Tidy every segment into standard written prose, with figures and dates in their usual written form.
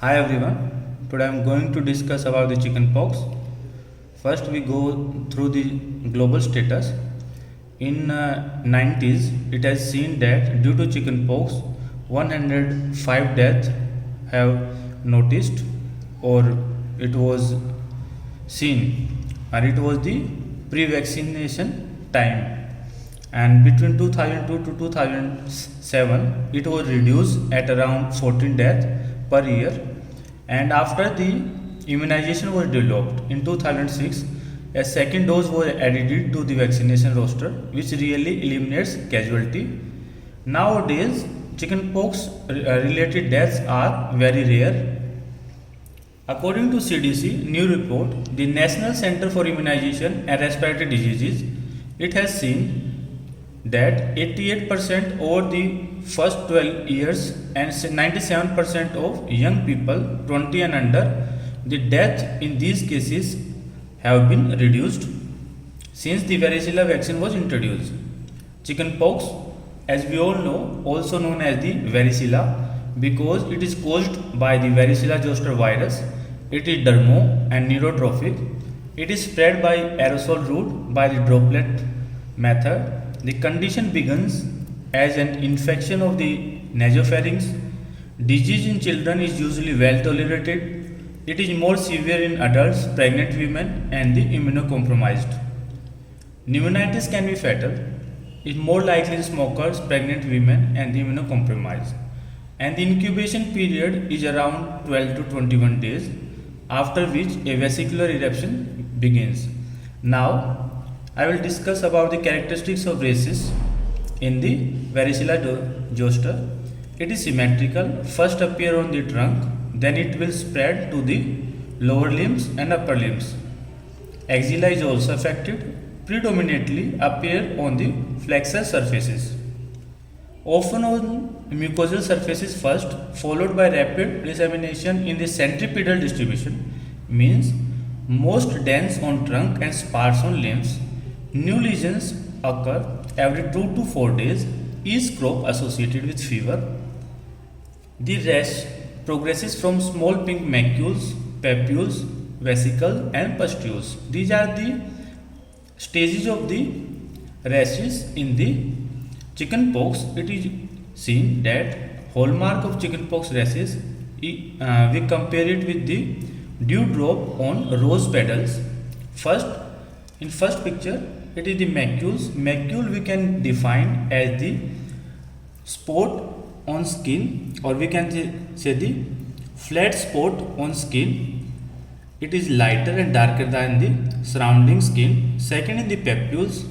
Hi everyone. Today I am going to discuss about the chickenpox. First we go through the global status. In 90s, it has seen that due to chickenpox, 105 deaths have noticed or it was seen, and it was the pre-vaccination time. And between 2002 to 2007, it was reduced at around 14 deaths per year. And after the immunization was developed in 2006, a second dose was added to the vaccination roster, which really eliminates casualty. Nowadays, chickenpox related deaths are very rare. According to CDC new report, the National Center for Immunization and Respiratory Diseases, it has seen that 88% over the first 12 years and 97% of young people 20 and under, the death in these cases have been reduced since the varicella vaccine was introduced. Chickenpox, as we all know, also known as the varicella, because it is caused by the varicella zoster virus. It is dermo and neurotrophic. It is spread by aerosol route by the droplet method. The condition begins as an infection of the nasopharynx. Disease in children is usually well tolerated. It is more severe in adults, pregnant women, and the immunocompromised. Pneumonitis can be fatal. It is more likely in smokers, pregnant women, and the immunocompromised. And the incubation period is around 12 to 21 days, after which a vesicular eruption begins. Now, I will discuss about the characteristics of races in the varicella zoster. It is symmetrical, first appear on the trunk, then it will spread to the lower limbs and upper limbs. Axilla is also affected, predominantly appear on the flexor surfaces. Often on mucosal surfaces first, followed by rapid dissemination in the centripetal distribution, means most dense on trunk and sparse on limbs. New lesions occur every 2 to 4 days, each crop associated with fever. The rash progresses from small pink macules, papules, vesicles, and pustules. These are the stages of the rashes in the chickenpox. It is seen that hallmark of chickenpox rashes, we compare it with the dewdrop on rose petals. In first picture, it is the macules. Macule we can define as the spot on skin, or we can say the flat spot on skin. It is lighter and darker than the surrounding skin. Second is the papules.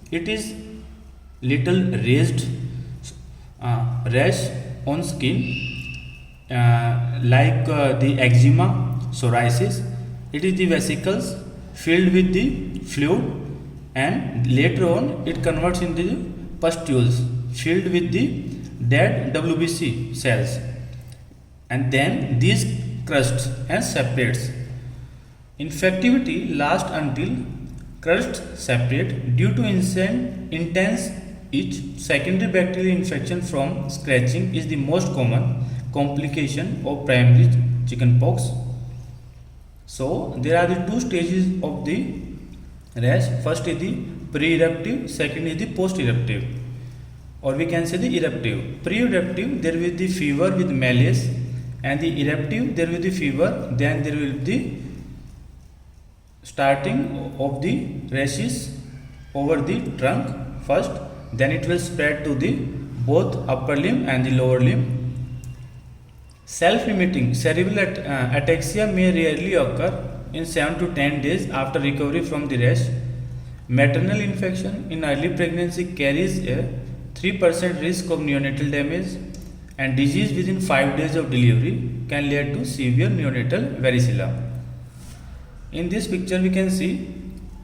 It is little raised rash on skin, like the eczema, psoriasis. It is the vesicles filled with the fluid, and later on it converts into the pustules filled with the dead WBC cells, and then these crusts and separates. Infectivity lasts until crusts separate due to intense itch. Secondary bacterial infection from scratching is the most common complication of primary chickenpox. So there are the two stages of the rash. First is the pre-eruptive, second is the post-eruptive, or we can say the eruptive. Pre-eruptive, there will be the fever with malaise, and the eruptive, there will be fever, then there will be the starting of the rashes over the trunk first, then it will spread to the both upper limb and the lower limb. Self-limiting cerebral ataxia may rarely occur in 7 to 10 days after recovery from the rash. Maternal infection in early pregnancy carries a 3% risk of neonatal damage, and disease within 5 days of delivery can lead to severe neonatal varicella. In this picture we can see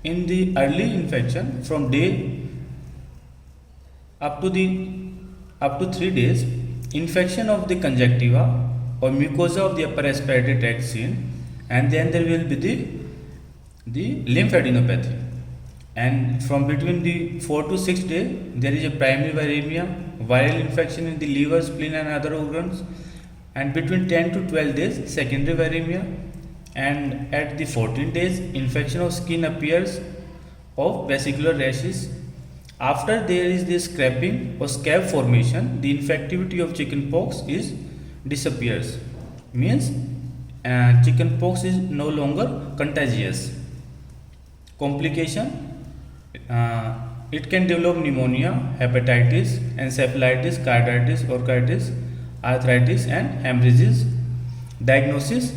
in the early infection from day up to 3 days, infection of the conjunctiva or mucosa of the upper respiratory tract seen, and then there will be the lymphadenopathy, and from between the 4 to 6 days there is a primary viremia, viral infection in the liver, spleen and other organs, and between 10 to 12 days secondary viremia, and at the 14 days infection of skin appears of vesicular rashes. After there is this scraping or scab formation, the infectivity of chickenpox is disappears. Means chickenpox is no longer contagious. Complication: it can develop pneumonia, hepatitis, encephalitis, carditis, orchitis, arthritis, and hemorrhages. Diagnosis: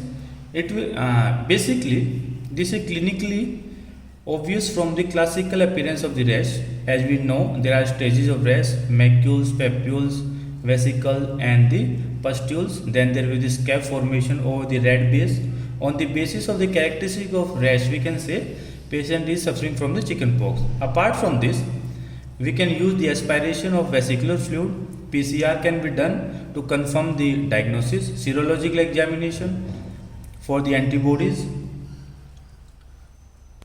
it will basically this is clinically obvious from the classical appearance of the rash. As we know, there are stages of rash: macules, papules, vesicle, and the pustules. Then there will be the scab formation over the red base. On the basis of the characteristic of rash, we can say patient is suffering from the chickenpox. Apart from this, we can use the aspiration of vesicular fluid. PCR can be done to confirm the diagnosis. Serological examination for the antibodies.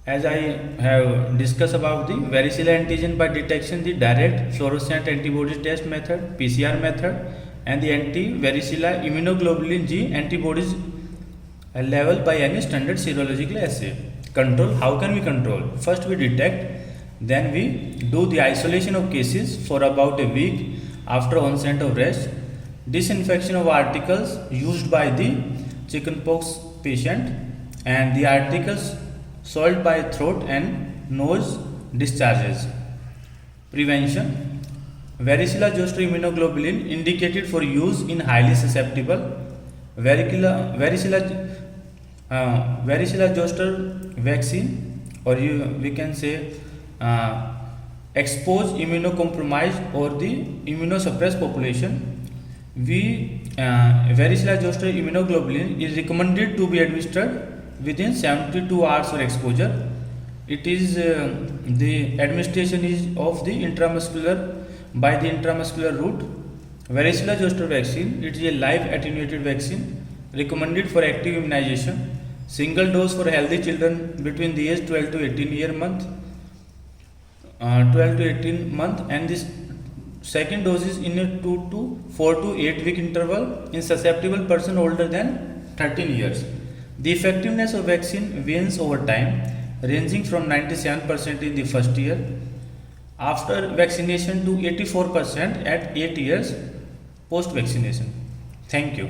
As I have discussed about the varicella antigen by detection, the direct fluorescent antibody test method, PCR method, and the anti-varicella immunoglobulin G antibodies level by any standard serological assay. Control: how can we control? First we detect, then we do the isolation of cases for about a week after onset of rash. Disinfection of articles used by the chickenpox patient, and the articles soiled by throat and nose discharges. Prevention: varicella zoster immunoglobulin indicated for use in highly susceptible varicella zoster vaccine, or we can say exposed, immunocompromised, or the immunosuppressed population. Varicella zoster immunoglobulin is recommended to be administered within 72 hours of exposure. It is the administration is of the intramuscular by the intramuscular route. Varicella zoster vaccine, it is a live attenuated vaccine recommended for active immunization. Single dose for healthy children between the age 12 to 18 month, and this second dose is in a 4 to 8 week interval in susceptible person older than 13 years. The effectiveness of vaccine wanes over time, ranging from 97% in the first year after vaccination to 84% at 8 years post vaccination. Thank you.